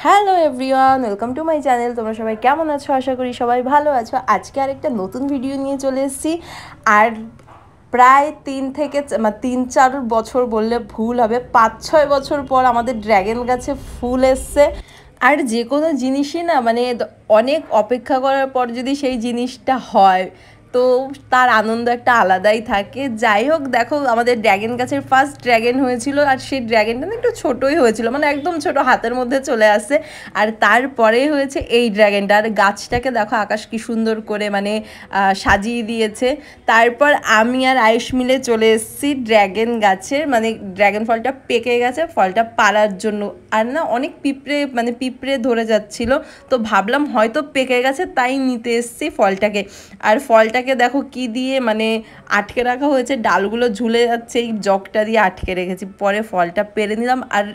Hello everyone, welcome to my channel. তোমরা সবাই কেমন আছো? আশা করি সবাই ভালো আছো। আজকে আরেকটা নতুন ভিডিও নিয়ে চলে এসেছি। আর প্রায় 3-4 বললে ভুল হবে, 5-6 বছর পর আমাদের ড্র্যাগন গাছে ফুল এসছে। আর যে কোনো জিনিসই না মানে অনেক অপেক্ষা করার পর যদি সেই জিনিসটা হয় তো তার আনন্দ একটা আলাদাই থাকে। যাই হোক, দেখো আমাদের ড্র্যাগন গাছের ফার্স্ট ড্র্যাগন হয়েছিল, আর সেই ড্র্যাগনটা না একটু ছোটোই হয়েছিল, মানে একদম ছোট, হাতের মধ্যে চলে আসে। আর তারপরে হয়েছে এই ড্র্যাগনটা। আর গাছটাকে দেখো আকাশ কি সুন্দর করে মানে সাজিয়ে দিয়েছে। তারপর আমি আর আয়ুষ মিলে চলে এসেছি ড্র্যাগন গাছের, মানে ড্র্যাগন ফলটা পেকে গেছে, ফলটা পাড়ার জন্য। আর না অনেক পিঁপড়ে ধরে যাচ্ছিল, তো ভাবলাম হয়তো পেকে গেছে, তাই নিতে এসেছি ফলটাকে। আর ফলটাকে দেখো কি দিয়ে মানে আটকে রাখা হয়েছে, ডালগুলো ঝুলে যাচ্ছে, এই জগটা দিয়ে আটকে রেখেছি। পরে ফলটা পেরে নিলাম, আর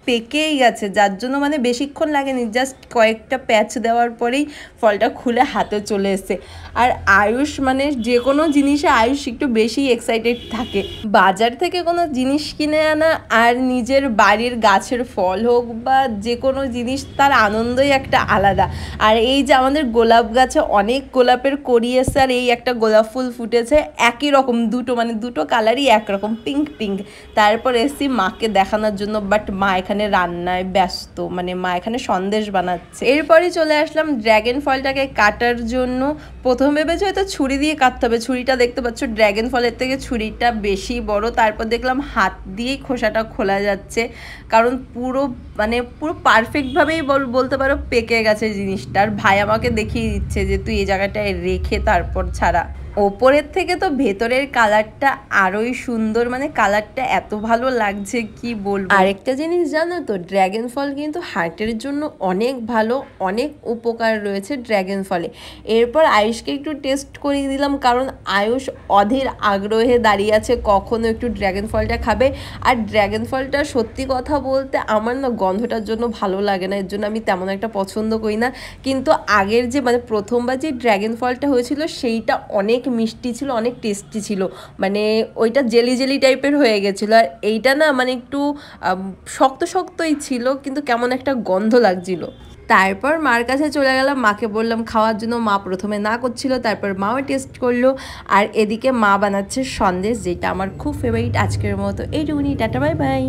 পেকেই গেছে, যার জন্য মানে বেশিক্ষণ লাগেনি, জাস্ট কয়েকটা প্যাচ দেওয়ার পরেই ফলটা খুলে হাতে চলে এসেছে। আর আয়ুষ মানে যে কোনো জিনিসে আয়ুষ একটু বেশি এক্সাইটেড থাকে। বাজার থেকে কোনো জিনিস কিনে আনা আর নিজের বাড়ির গাছের ফল হোক বা যে কোনো জিনিস, তার আনন্দই একটা আলাদা। আর এই যে আমাদের গোলাপ গাছে অনেক গোলাপের কড়ি এসে, আর এই একটা গোলাপ ফুল ফুটেছে একই রকম, দুটো কালারই একরকম, পিঙ্ক পিঙ্ক। তারপর এসছি মাকে দেখানোর জন্য, বাট মা এখানে রান্নায় ব্যস্ত, মানে মা এখানে সন্দেশ বানাচ্ছে। এরপরই চলে আসলাম ড্র্যাগন ফলটাকে কাটার জন্য। প্রথম ভেবেছি হয়তো ছুরি দিয়ে কাটতে হবে, ছুরিটা দেখতে পাচ্ছ ড্র্যাগন ফলের থেকে ছুরিটা বেশি বড়। তারপর দেখলাম হাত দিয়েই খোসাটা খোলা যাচ্ছে, কারণ পুরো পারফেক্টভাবেই বলতে পারো পেকে গেছে জিনিসটা। আর ভাই আমাকে দেখিয়ে দিচ্ছে যে তুই এই জায়গাটায় রেখে তারপর ছাড়া। ওপরের থেকে তো ভেতরের কালারটা আরোই সুন্দর, মানে কালারটা এত ভালো লাগছে কি বলবো। আরেকটা জিনিস জানো তো, ড্র্যাগন ফল কিন্তু হার্টের জন্য অনেক ভালো, অনেক উপকার রয়েছে ড্র্যাগন ফলে। এরপর আয়ুষকে একটু টেস্ট করিয়ে দিলাম, কারণ আয়ুষ অধীর আগ্রহে দাঁড়িয়ে আছে কখনো একটু ড্র্যাগন ফলটা খাবে। আর ড্র্যাগন ফলটা সত্যি কথা বলতে আমার না গন্ধটার জন্য ভালো লাগে না, এর জন্য আমি তেমন একটা পছন্দ করি না। কিন্তু আগের যে মানে প্রথমবার যে ড্র্যাগন ফলটা হয়েছিল সেইটা অনেক মিষ্টি ছিল, অনেক টেস্টি ছিল, মানে ওইটা জেলি জেলি টাইপের হয়ে গেছিলো। আর এইটা না মানে একটু শক্ত শক্তই ছিল, কিন্তু কেমন একটা গন্ধ লাগছিল। তারপর মার কাছে চলে গেলাম, মাকে বললাম খাওয়ার জন্য। মা প্রথমে না করছিল, তারপর মাও টেস্ট করলো। আর এদিকে মা বানাচ্ছে সন্দেশ, যেটা আমার খুব ফেভারিট। আজকের মতো এইটুকুনি, টাটা বাই বাই।